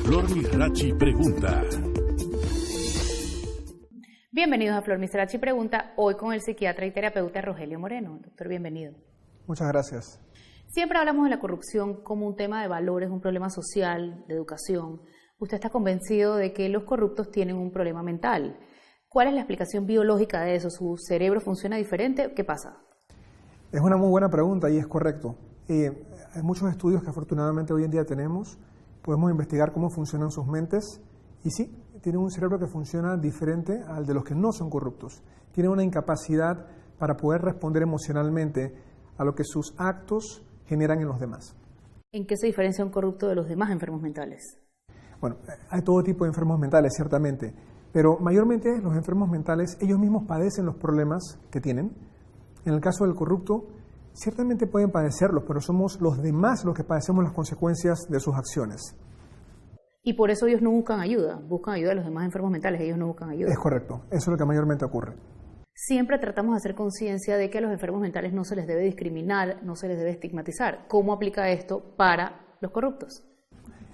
Flor Mizrachi Pregunta. Bienvenidos a Flor Mizrachi Pregunta, hoy con el psiquiatra y terapeuta Rogelio Moreno. Doctor, bienvenido. Muchas gracias. Siempre hablamos de la corrupción como un tema de valores, un problema social, de educación. Usted está convencido de que los corruptos tienen un problema mental. ¿Cuál es la explicación biológica de eso? ¿Su cerebro funciona diferente? ¿Qué pasa? Es una muy buena pregunta y es correcto. Hay muchos estudios que afortunadamente hoy en día tenemos. Podemos investigar cómo funcionan sus mentes y sí, tienen un cerebro que funciona diferente al de los que no son corruptos. Tienen una incapacidad para poder responder emocionalmente a lo que sus actos generan en los demás. ¿En qué se diferencia un corrupto de los demás enfermos mentales? Bueno, hay todo tipo de enfermos mentales, ciertamente, pero mayormente los enfermos mentales, ellos mismos padecen los problemas que tienen. En el caso del corrupto, ciertamente pueden padecerlos, pero somos los demás los que padecemos las consecuencias de sus acciones. Y por eso ellos no buscan ayuda de los demás enfermos mentales, ellos no buscan ayuda. Es correcto, eso es lo que mayormente ocurre. Siempre tratamos de hacer conciencia de que a los enfermos mentales no se les debe discriminar, no se les debe estigmatizar. ¿Cómo aplica esto para los corruptos?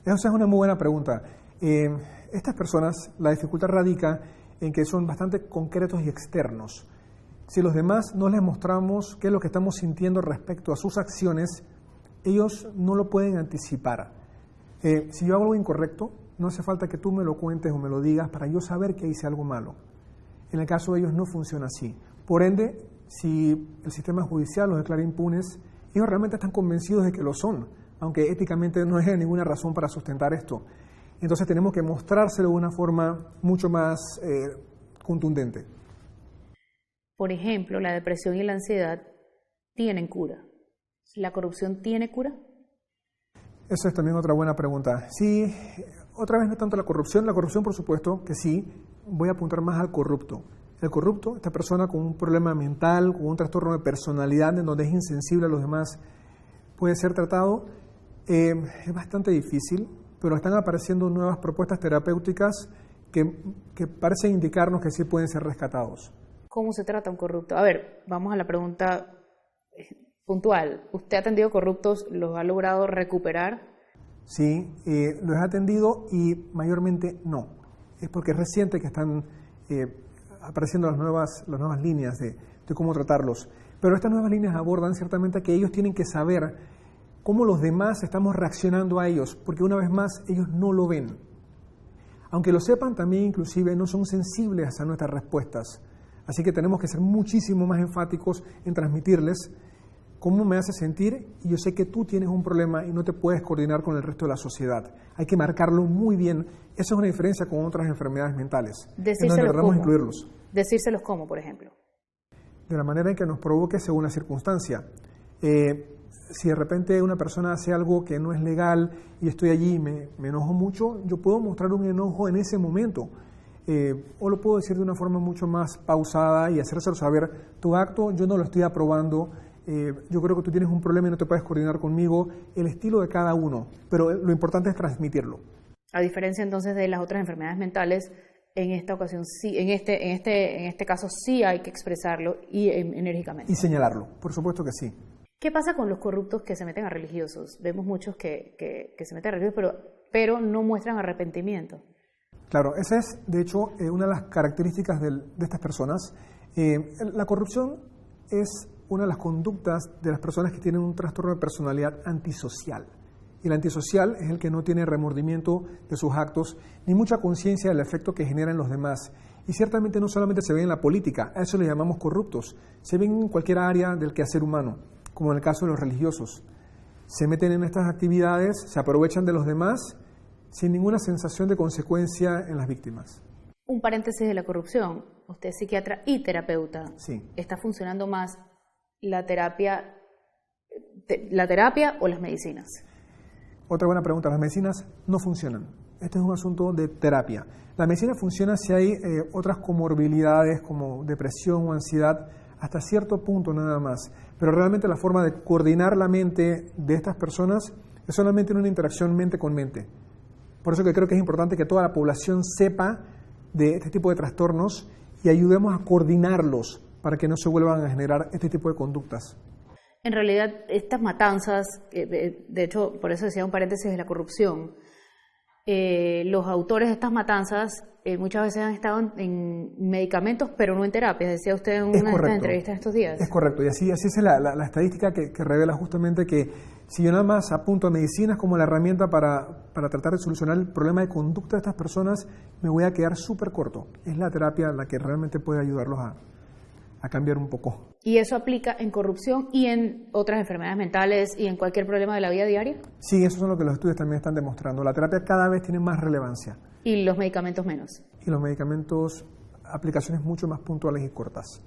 Esa es una muy buena pregunta. Estas personas, la dificultad radica en que son bastante concretos y externos. Si los demás no les mostramos qué es lo que estamos sintiendo respecto a sus acciones, ellos no lo pueden anticipar. Si yo hago algo incorrecto, no hace falta que tú me lo cuentes o me lo digas para yo saber que hice algo malo. En el caso de ellos no funciona así. Por ende, si el sistema judicial los declara impunes, ellos realmente están convencidos de que lo son, aunque éticamente no hay ninguna razón para sustentar esto. Entonces tenemos que mostrárselo de una forma mucho más contundente. Por ejemplo, la depresión y la ansiedad tienen cura. ¿La corrupción tiene cura? Esa es también otra buena pregunta. Sí, otra vez no tanto la corrupción por supuesto que sí, voy a apuntar más al corrupto. El corrupto, esta persona con un problema mental, con un trastorno de personalidad en donde es insensible a los demás, puede ser tratado. Es bastante difícil, pero están apareciendo nuevas propuestas terapéuticas que parecen indicarnos que sí pueden ser rescatados. ¿Cómo se trata un corrupto? A ver, vamos a la pregunta puntual. ¿Usted ha atendido corruptos? ¿Los ha logrado recuperar? Sí, los he atendido y mayormente no. Es porque es reciente que están apareciendo las nuevas líneas de cómo tratarlos. Pero estas nuevas líneas abordan ciertamente que ellos tienen que saber cómo los demás estamos reaccionando a ellos, porque una vez más ellos no lo ven. Aunque lo sepan, también inclusive no son sensibles a nuestras respuestas. Así que tenemos que ser muchísimo más enfáticos en transmitirles cómo me hace sentir y yo sé que tú tienes un problema y no te puedes coordinar con el resto de la sociedad. Hay que marcarlo muy bien. Esa es una diferencia con otras enfermedades mentales. Decírselos cómo. Incluirlos. Decírselos cómo, por ejemplo. De la manera en que nos provoque según la circunstancia. Si de repente una persona hace algo que no es legal y estoy allí y me enojo mucho, yo puedo mostrar un enojo en ese momento. O lo puedo decir de una forma mucho más pausada y hacérselo saber, tu acto yo no lo estoy aprobando, yo creo que tú tienes un problema y no te puedes coordinar conmigo, el estilo de cada uno, pero lo importante es transmitirlo. A diferencia entonces de las otras enfermedades mentales, en esta ocasión sí, en este caso sí hay que expresarlo y enérgicamente. Y señalarlo, por supuesto que sí. ¿Qué pasa con los corruptos que se meten a religiosos? Vemos muchos que se meten a religiosos, pero no muestran arrepentimiento. Claro, esa es, de hecho, una de las características de estas personas. La corrupción es una de las conductas de las personas que tienen un trastorno de personalidad antisocial. Y el antisocial es el que no tiene remordimiento de sus actos, ni mucha conciencia del efecto que generan los demás. Y ciertamente no solamente se ve en la política, a eso le llamamos corruptos. Se ven en cualquier área del quehacer humano, como en el caso de los religiosos. Se meten en estas actividades, se aprovechan de los demás, sin ninguna sensación de consecuencia en las víctimas. Un paréntesis de la corrupción. Usted es psiquiatra y terapeuta. Sí. ¿Está funcionando más la terapia o las medicinas? Otra buena pregunta. Las medicinas no funcionan. Este es un asunto de terapia. La medicina funciona si hay otras comorbilidades como depresión o ansiedad, hasta cierto punto nada más. Pero realmente la forma de coordinar la mente de estas personas es solamente en una interacción mente con mente. Por eso que creo que es importante que toda la población sepa de este tipo de trastornos y ayudemos a coordinarlos para que no se vuelvan a generar este tipo de conductas. En realidad, estas matanzas, de hecho, por eso decía un paréntesis de la corrupción, los autores de estas matanzas muchas veces han estado en medicamentos, pero no en terapias, decía usted en una de estas entrevistas estos días. Es correcto, y así es la estadística que revela justamente que si yo nada más apunto a medicinas como la herramienta para tratar de solucionar el problema de conducta de estas personas, me voy a quedar súper corto. Es la terapia la que realmente puede ayudarlos a cambiar un poco. ¿Y eso aplica en corrupción y en otras enfermedades mentales y en cualquier problema de la vida diaria? Sí, eso es lo que los estudios también están demostrando. La terapia cada vez tiene más relevancia. ¿Y los medicamentos menos? Y los medicamentos, aplicaciones mucho más puntuales y cortas.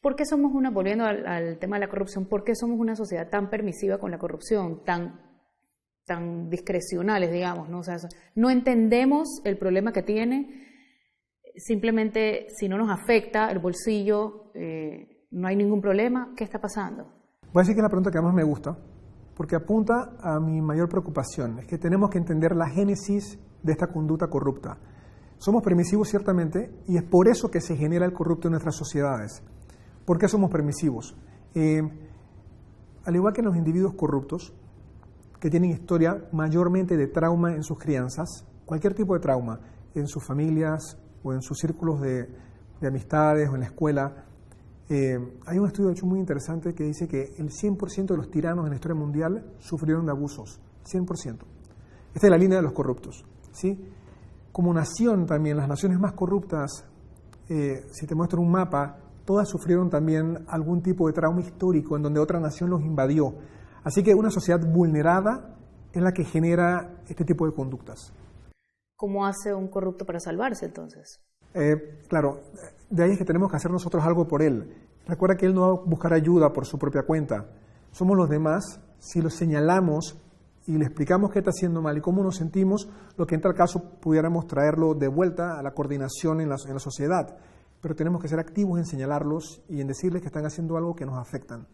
¿Por qué somos volviendo al tema de la corrupción, por qué somos una sociedad tan permisiva con la corrupción, tan discrecionales, digamos, ¿no? O sea, no entendemos el problema que tiene, simplemente si no nos afecta el bolsillo, no hay ningún problema. ¿Qué está pasando? Voy a decir que es la pregunta que más me gusta, porque apunta a mi mayor preocupación, es que tenemos que entender la génesis de esta conducta corrupta. Somos permisivos ciertamente, y es por eso que se genera el corrupto en nuestras sociedades. ¿Por qué somos permisivos? Al igual que los individuos corruptos, que tienen historia mayormente de trauma en sus crianzas, cualquier tipo de trauma, en sus familias o en sus círculos de amistades o en la escuela, hay un estudio hecho muy interesante que dice que el 100% de los tiranos en la historia mundial sufrieron de abusos, 100%. Esta es la línea de los corruptos, ¿sí? Como nación también, las naciones más corruptas, si te muestro un mapa, todas sufrieron también algún tipo de trauma histórico en donde otra nación los invadió. Así que una sociedad vulnerada es la que genera este tipo de conductas. ¿Cómo hace un corrupto para salvarse entonces? Claro, de ahí es que tenemos que hacer nosotros algo por él. Recuerda que él no va a buscar ayuda por su propia cuenta. Somos los demás, si lo señalamos y le explicamos qué está haciendo mal y cómo nos sentimos, lo que en tal caso pudiéramos traerlo de vuelta a la coordinación en la sociedad. Pero tenemos que ser activos en señalarlos y en decirles que están haciendo algo que nos afectan.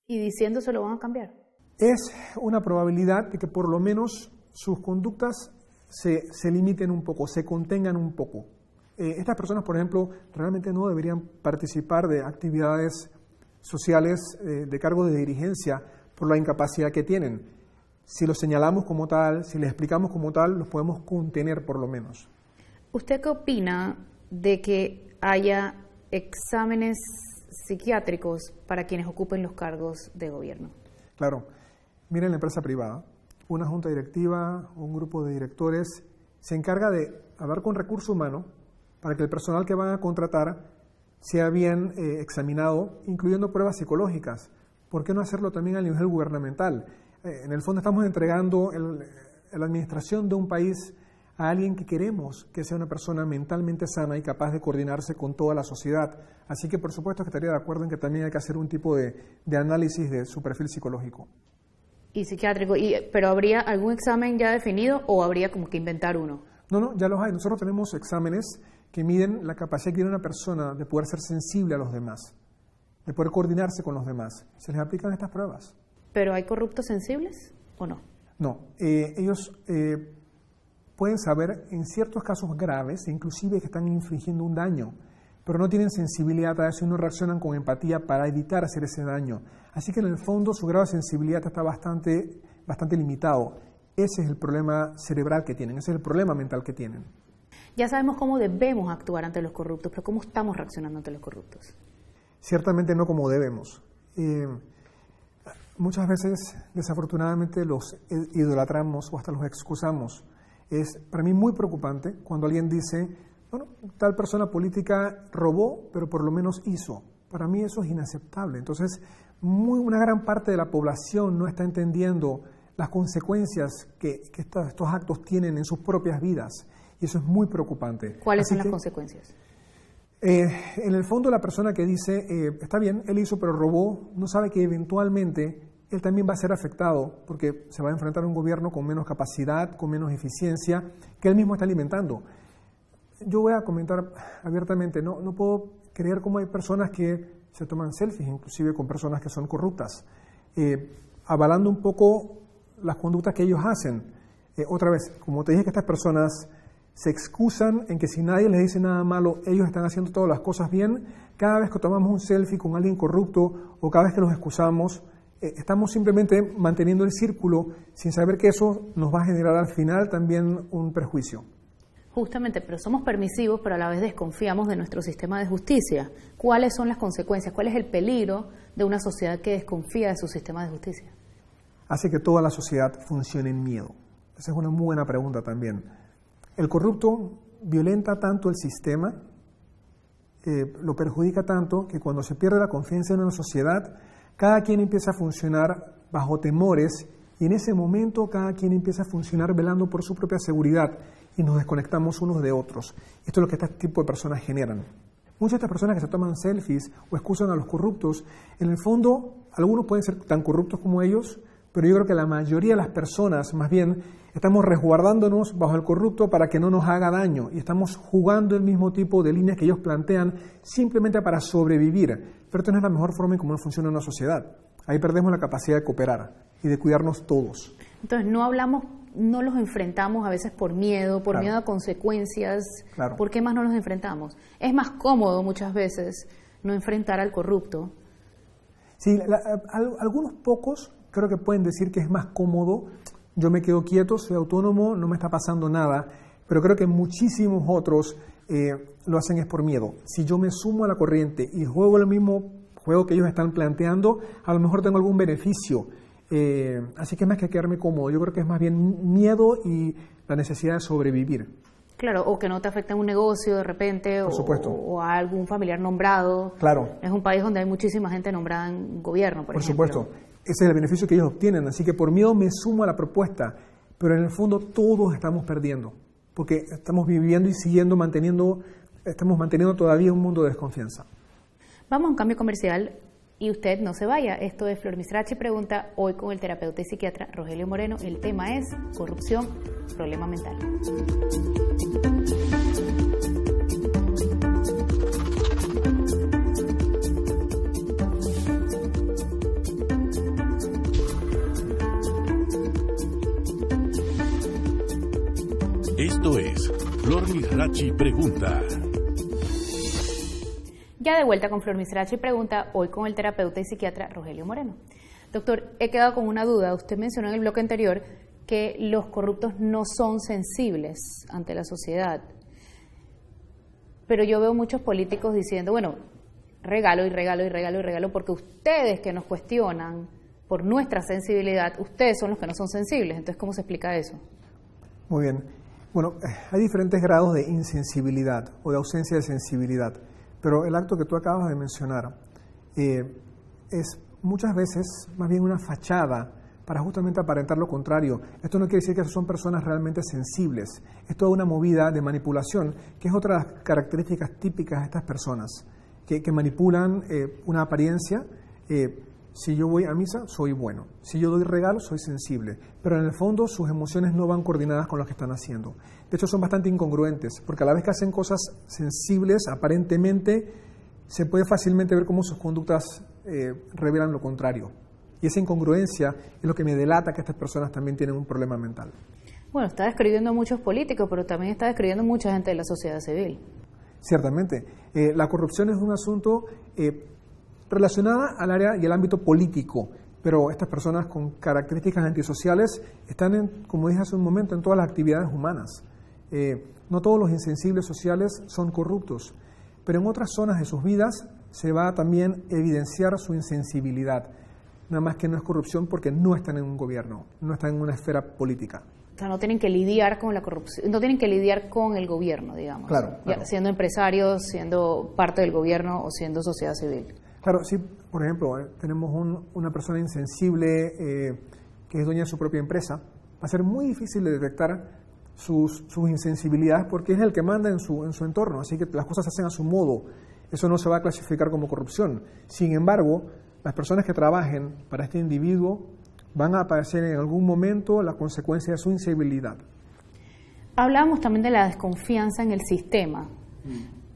¿Y diciéndoselo van a cambiar? Es una probabilidad de que por lo menos sus conductas se limiten un poco, se contengan un poco. Estas personas, por ejemplo, realmente no deberían participar de actividades sociales de cargo de dirigencia por la incapacidad que tienen. Si los señalamos como tal, si les explicamos como tal, los podemos contener por lo menos. ¿¿Usted qué opina de que haya exámenes psiquiátricos para quienes ocupen los cargos de gobierno? Claro. Miren la empresa privada. Una junta directiva, un grupo de directores se encarga de hablar con recurso humano para que el personal que van a contratar sea bien examinado, incluyendo pruebas psicológicas. ¿Por qué no hacerlo también a nivel gubernamental? En el fondo estamos entregando la administración de un país a alguien que queremos que sea una persona mentalmente sana y capaz de coordinarse con toda la sociedad. Así que por supuesto que estaría de acuerdo en que también hay que hacer un tipo de análisis de su perfil psicológico. Y psiquiátrico, ¿pero habría algún examen ya definido o habría como que inventar uno? No, ya los hay. Nosotros tenemos exámenes que miden la capacidad que tiene una persona de poder ser sensible a los demás, de poder coordinarse con los demás. Se les aplican estas pruebas. ¿Pero hay corruptos sensibles o no? No, ellos pueden saber en ciertos casos graves, inclusive que están infligiendo un daño, pero no tienen sensibilidad a eso y no reaccionan con empatía para evitar hacer ese daño. Así que en el fondo su grado de sensibilidad está bastante limitado. Ese es el problema cerebral que tienen, ese es el problema mental que tienen. Ya sabemos cómo debemos actuar ante los corruptos, pero ¿cómo estamos reaccionando ante los corruptos? Ciertamente no como debemos. Muchas veces, desafortunadamente, los idolatramos o hasta los excusamos. Es para mí muy preocupante cuando alguien dice, bueno, tal persona política robó, pero por lo menos hizo. Para mí eso es inaceptable. Entonces, una gran parte de la población no está entendiendo las consecuencias que estos actos tienen en sus propias vidas. Y eso es muy preocupante. ¿Cuáles son las consecuencias? En el fondo, la persona que dice, está bien, él hizo pero robó, no sabe que eventualmente él también va a ser afectado porque se va a enfrentar a un gobierno con menos capacidad, con menos eficiencia, que él mismo está alimentando. Yo voy a comentar abiertamente, no puedo creer cómo hay personas que se toman selfies, inclusive con personas que son corruptas, avalando un poco las conductas que ellos hacen. Otra vez, como te dije que estas personas se excusan en que si nadie les dice nada malo, ellos están haciendo todas las cosas bien. Cada vez que tomamos un selfie con alguien corrupto o cada vez que los excusamos, estamos simplemente manteniendo el círculo sin saber que eso nos va a generar al final también un perjuicio. Justamente, pero somos permisivos, pero a la vez desconfiamos de nuestro sistema de justicia. ¿Cuáles son las consecuencias? ¿Cuál es el peligro de una sociedad que desconfía de su sistema de justicia? Hace que toda la sociedad funcione en miedo. Esa es una muy buena pregunta también. El corrupto violenta tanto el sistema, lo perjudica tanto, que cuando se pierde la confianza en una sociedad, cada quien empieza a funcionar bajo temores y en ese momento cada quien empieza a funcionar velando por su propia seguridad y nos desconectamos unos de otros. Esto es lo que este tipo de personas generan. Muchas de estas personas que se toman selfies o excusan a los corruptos, en el fondo algunos pueden ser tan corruptos como ellos, pero yo creo que la mayoría de las personas, más bien, estamos resguardándonos bajo el corrupto para que no nos haga daño y estamos jugando el mismo tipo de líneas que ellos plantean simplemente para sobrevivir. Pero esto no es la mejor forma en cómo funciona una sociedad. Ahí perdemos la capacidad de cooperar y de cuidarnos todos. Entonces no los enfrentamos a veces por miedo a consecuencias. Claro. ¿Por qué más no los enfrentamos? Es más cómodo muchas veces no enfrentar al corrupto. Sí, algunos pocos creo que pueden decir que es más cómodo. Yo me quedo quieto, soy autónomo, no me está pasando nada, pero creo que muchísimos otros lo hacen es por miedo. Si yo me sumo a la corriente y juego el mismo juego que ellos están planteando, a lo mejor tengo algún beneficio. Así que es más que quedarme cómodo. Yo creo que es más bien miedo y la necesidad de sobrevivir. Claro, o que no te afecte un negocio de repente, por supuesto, o a algún familiar nombrado. Claro. Es un país donde hay muchísima gente nombrada en gobierno, por ejemplo. Por supuesto. Ese es el beneficio que ellos obtienen. Así que por miedo me sumo a la propuesta, pero en el fondo todos estamos perdiendo, porque estamos viviendo y estamos manteniendo todavía un mundo de desconfianza. Vamos a un cambio comercial y usted no se vaya. Esto es Flor Mizrachi Pregunta, hoy con el terapeuta y psiquiatra Rogelio Moreno. El tema es corrupción, problema mental. Esto es Flor Mizrachi Pregunta. Ya de vuelta con Flor Mizrachi Pregunta, hoy con el terapeuta y psiquiatra Rogelio Moreno. Doctor, he quedado con una duda. Usted mencionó en el bloque anterior que los corruptos no son sensibles ante la sociedad. Pero yo veo muchos políticos diciendo, bueno, regalo y regalo y regalo y regalo, porque ustedes que nos cuestionan por nuestra sensibilidad, ustedes son los que no son sensibles. Entonces, ¿cómo se explica eso? Muy bien. Bueno, hay diferentes grados de insensibilidad o de ausencia de sensibilidad, pero el acto que tú acabas de mencionar es muchas veces más bien una fachada para justamente aparentar lo contrario. Esto no quiere decir que son personas realmente sensibles, es toda una movida de manipulación, que es otra de las características típicas de estas personas, que manipulan una apariencia. Si yo voy a misa, soy bueno. Si yo doy regalos, soy sensible. Pero en el fondo sus emociones no van coordinadas con lo que están haciendo. De hecho, son bastante incongruentes, porque a la vez que hacen cosas sensibles, aparentemente, se puede fácilmente ver cómo sus conductas revelan lo contrario. Y esa incongruencia es lo que me delata que estas personas también tienen un problema mental. Bueno, está describiendo a muchos políticos, pero también está describiendo a mucha gente de la sociedad civil. Ciertamente. La corrupción es un asunto relacionada al área y el ámbito político, pero estas personas con características antisociales están, como dije hace un momento, en todas las actividades humanas. No todos los insensibles sociales son corruptos, pero en otras zonas de sus vidas se va a también evidenciar su insensibilidad. Nada más que no es corrupción porque no están en un gobierno, no están en una esfera política. O sea, no tienen que lidiar con la corrupción, no tienen que lidiar con el gobierno, digamos. Claro. Ya, siendo empresarios, siendo parte del gobierno o siendo sociedad civil. Claro, sí, por ejemplo, tenemos una persona insensible que es dueña de su propia empresa. Va a ser muy difícil de detectar sus insensibilidades porque es el que manda en su entorno, así que las cosas se hacen a su modo. Eso no se va a clasificar como corrupción. Sin embargo, las personas que trabajen para este individuo van a padecer en algún momento la consecuencia de su insensibilidad. Hablábamos también de la desconfianza en el sistema,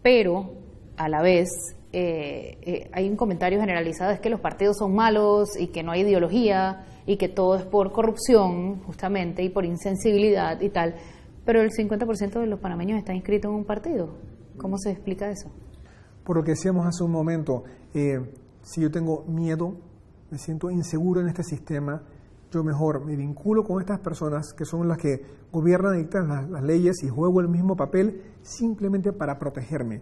pero a la vez hay un comentario generalizado, es que los partidos son malos y que no hay ideología y que todo es por corrupción justamente y por insensibilidad y tal, pero el 50% de los panameños está inscrito en un partido. ¿Cómo se explica eso? Por lo que decíamos hace un momento, si yo tengo miedo me siento inseguro en este sistema, yo mejor me vinculo con estas personas que son las que gobiernan y dictan las leyes y juego el mismo papel simplemente para protegerme.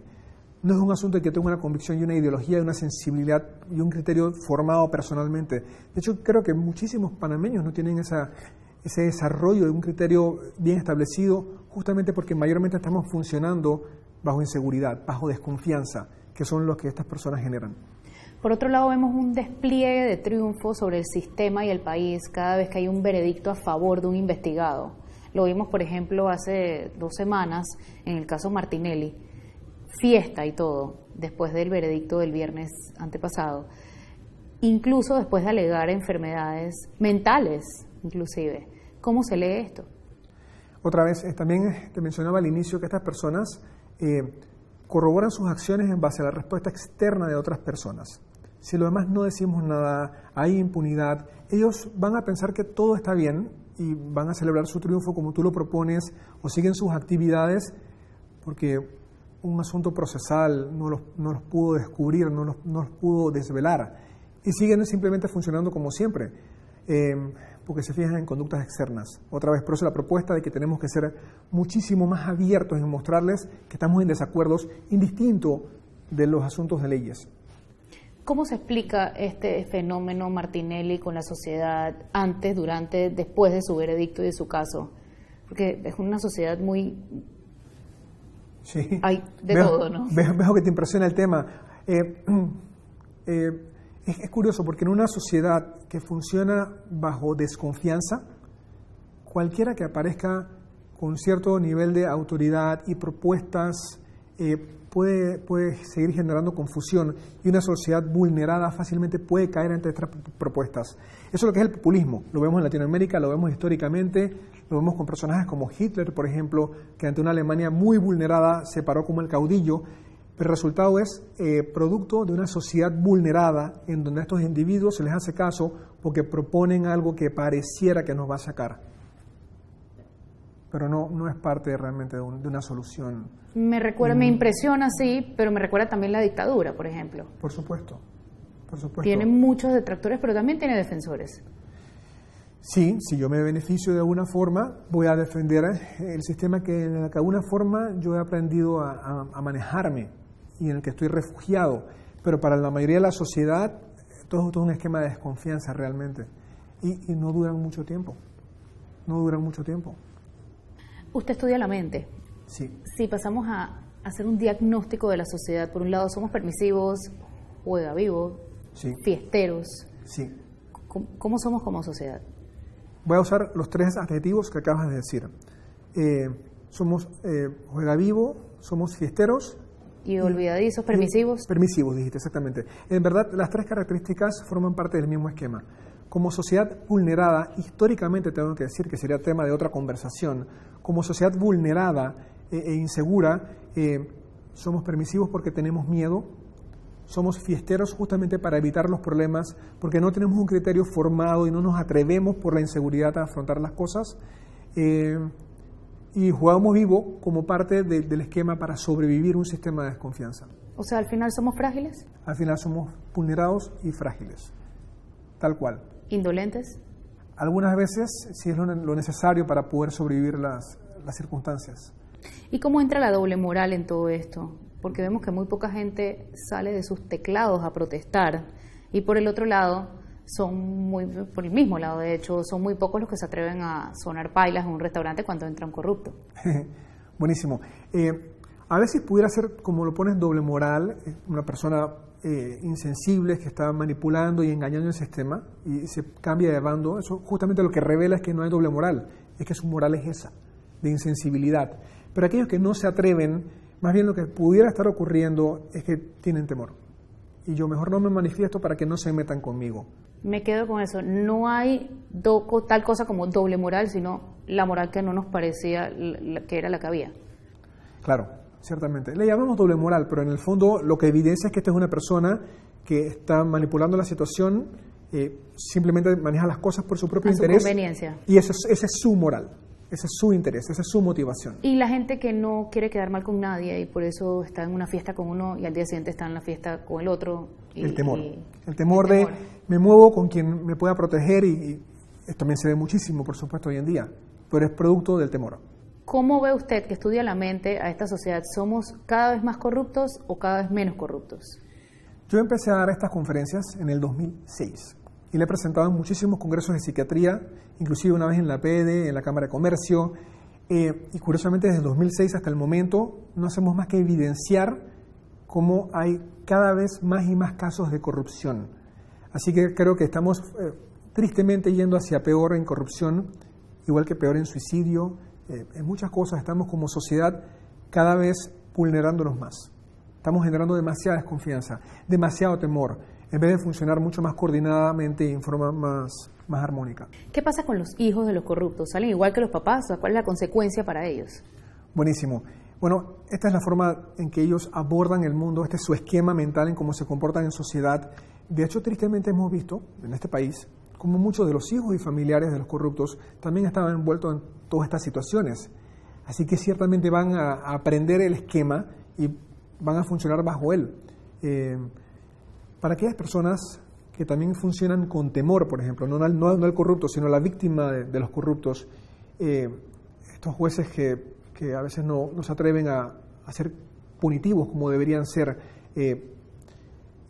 No es un asunto de que tenga una convicción y una ideología y una sensibilidad y un criterio formado personalmente. De hecho, creo que muchísimos panameños no tienen ese desarrollo de un criterio bien establecido, justamente porque mayormente estamos funcionando bajo inseguridad, bajo desconfianza, que son los que estas personas generan. Por otro lado, vemos un despliegue de triunfo sobre el sistema y el país cada vez que hay un veredicto a favor de un investigado. Lo vimos, por ejemplo, hace 2 semanas en el caso Martinelli. Fiesta y todo, después del veredicto del viernes antepasado. Incluso después de alegar enfermedades mentales, inclusive. ¿Cómo se lee esto? Otra vez, también te mencionaba al inicio que estas personas corroboran sus acciones en base a la respuesta externa de otras personas. Si los demás no decimos nada, hay impunidad, ellos van a pensar que todo está bien y van a celebrar su triunfo como tú lo propones o siguen sus actividades porque un asunto procesal no los pudo descubrir, no los pudo desvelar y siguen simplemente funcionando como siempre. Porque se fijan en conductas externas. Otra vez, por eso la propuesta de que tenemos que ser muchísimo más abiertos en mostrarles que estamos en desacuerdos indistinto de los asuntos de leyes. ¿Cómo se explica este fenómeno Martinelli con la sociedad antes, durante, después de su veredicto y de su caso? Porque es una sociedad muy... Sí. Hay de todo, ¿no? Veo que te impresiona el tema. Es curioso porque en una sociedad que funciona bajo desconfianza, cualquiera que aparezca con cierto nivel de autoridad y propuestas puede seguir generando confusión y una sociedad vulnerada fácilmente puede caer ante estas propuestas. Eso es lo que es el populismo. Lo vemos en Latinoamérica, lo vemos históricamente, lo vemos con personajes como Hitler, por ejemplo, que ante una Alemania muy vulnerada se paró como el caudillo. Pero el resultado es producto de una sociedad vulnerada en donde a estos individuos se les hace caso porque proponen algo que pareciera que nos va a sacar. Pero no es parte realmente de una solución. Me impresiona, sí, pero me recuerda también la dictadura, por ejemplo. Por supuesto. Tiene muchos detractores, pero también tiene defensores. Sí, si yo me beneficio de alguna forma, voy a defender el sistema que de alguna forma yo he aprendido a manejarme y en el que estoy refugiado, pero para la mayoría de la sociedad todo es un esquema de desconfianza realmente y no duran mucho tiempo, Usted estudia la mente. Sí. Si pasamos a hacer un diagnóstico de la sociedad, por un lado somos permisivos, juega vivo, sí, fiesteros. Sí. ¿Cómo somos como sociedad? Voy a usar los 3 adjetivos que acabas de decir. Somos juega vivo, somos fiesteros. Y olvidadizos, permisivos. Permisivos, dijiste, exactamente. En verdad, las 3 características forman parte del mismo esquema. Como sociedad vulnerada, históricamente tengo que decir que sería tema de otra conversación, como sociedad vulnerada e insegura, somos permisivos porque tenemos miedo, somos fiesteros justamente para evitar los problemas, porque no tenemos un criterio formado y no nos atrevemos por la inseguridad a afrontar las cosas, y jugamos vivo como parte del esquema para sobrevivir un sistema de desconfianza. O sea, al final somos frágiles. Al final somos vulnerados y frágiles, tal cual. ¿Indolentes? Algunas veces sí es lo necesario para poder sobrevivir las circunstancias. ¿Y cómo entra la doble moral en todo esto? Porque vemos que muy poca gente sale de sus teclados a protestar y por el otro lado, por el mismo lado de hecho, son muy pocos los que se atreven a sonar pailas en un restaurante cuando entra un corrupto. Buenísimo. A veces pudiera ser, como lo pones, doble moral, una persona insensible que está manipulando y engañando el sistema y se cambia de bando. Eso justamente lo que revela es que no hay doble moral, es que su moral es esa, de insensibilidad. Pero aquellos que no se atreven, más bien lo que pudiera estar ocurriendo es que tienen temor. Y yo mejor no me manifiesto para que no se metan conmigo. Me quedo con eso. No hay tal cosa como doble moral, sino la moral que no nos parecía que era la que había. Claro, ciertamente. Le llamamos doble moral, pero en el fondo lo que evidencia es que esta es una persona que está manipulando la situación, simplemente maneja las cosas por su propio interés. Su conveniencia. Y esa es su moral. Ese es su interés, esa es su motivación. Y la gente que no quiere quedar mal con nadie y por eso está en una fiesta con uno y al día siguiente está en la fiesta con el otro. El temor de me muevo con quien me pueda proteger y esto también se ve muchísimo, por supuesto, hoy en día, pero es producto del temor. ¿Cómo ve usted que estudia la mente a esta sociedad? ¿Somos cada vez más corruptos o cada vez menos corruptos? Yo empecé a dar estas conferencias en el 2006 y le he presentado en muchísimos congresos de psiquiatría, inclusive una vez en la PD, en la Cámara de Comercio, y curiosamente desde el 2006 hasta el momento no hacemos más que evidenciar cómo hay cada vez más y más casos de corrupción. Así que creo que estamos tristemente yendo hacia peor en corrupción, igual que peor en suicidio, en muchas cosas estamos como sociedad cada vez vulnerándonos más. Estamos generando demasiada desconfianza, demasiado temor, en vez de funcionar mucho más coordinadamente y en forma más armónica. ¿Qué pasa con los hijos de los corruptos? ¿Salen igual que los papás? ¿Cuál es la consecuencia para ellos? Buenísimo. Bueno, esta es la forma en que ellos abordan el mundo, este es su esquema mental en cómo se comportan en sociedad. De hecho, tristemente hemos visto en este país como muchos de los hijos y familiares de los corruptos también estaban envueltos en todas estas situaciones. Así que ciertamente van a aprender el esquema y van a funcionar bajo él. Para aquellas personas que también funcionan con temor, por ejemplo, no el corrupto, sino la víctima de los corruptos, estos jueces que a veces no se atreven a ser punitivos como deberían ser,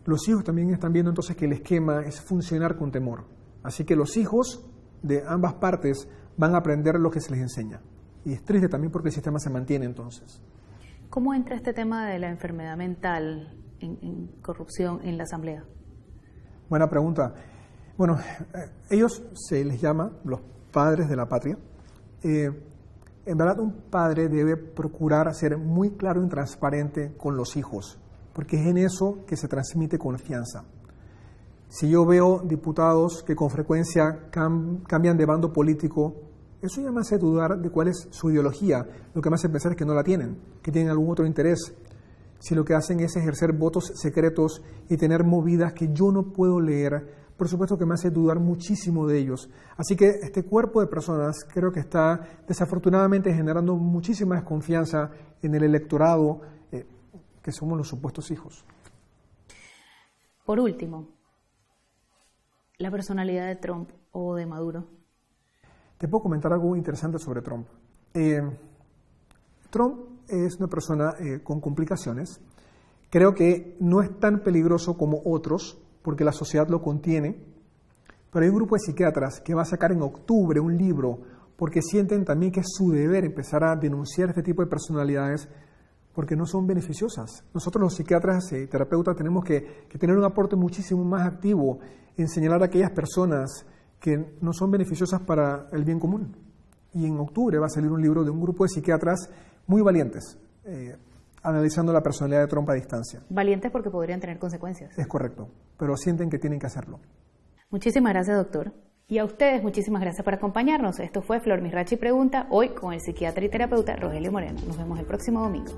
los hijos también están viendo entonces que el esquema es funcionar con temor. Así que los hijos de ambas partes van a aprender lo que se les enseña. Y es triste también porque el sistema se mantiene entonces. ¿Cómo entra este tema de la enfermedad mental en corrupción en la Asamblea? Buena pregunta. Bueno, ellos se les llama los padres de la patria. En verdad, un padre debe procurar ser muy claro y transparente con los hijos, porque es en eso que se transmite confianza. Si yo veo diputados que con frecuencia cambian de bando político, eso ya me hace dudar de cuál es su ideología. Lo que me hace pensar es que no la tienen, que tienen algún otro interés. Si lo que hacen es ejercer votos secretos y tener movidas que yo no puedo leer, por supuesto que me hace dudar muchísimo de ellos. Así que este cuerpo de personas creo que está desafortunadamente generando muchísima desconfianza en el electorado, que somos los supuestos hijos. Por último, la personalidad de Trump o de Maduro. Te puedo comentar algo interesante sobre Trump. Trump es una persona con complicaciones. Creo que no es tan peligroso como otros, porque la sociedad lo contiene, pero hay un grupo de psiquiatras que va a sacar en octubre un libro porque sienten también que es su deber empezar a denunciar este tipo de personalidades porque no son beneficiosas. Nosotros los psiquiatras y terapeutas tenemos que tener un aporte muchísimo más activo en señalar a aquellas personas que no son beneficiosas para el bien común. Y en octubre va a salir un libro de un grupo de psiquiatras muy valientes, analizando la personalidad de Trump a distancia. Valientes porque podrían tener consecuencias. Es correcto, pero sienten que tienen que hacerlo. Muchísimas gracias, doctor. Y a ustedes, muchísimas gracias por acompañarnos. Esto fue Flor Mirachi Pregunta, hoy con el psiquiatra y terapeuta Rogelio Moreno. Nos vemos el próximo domingo.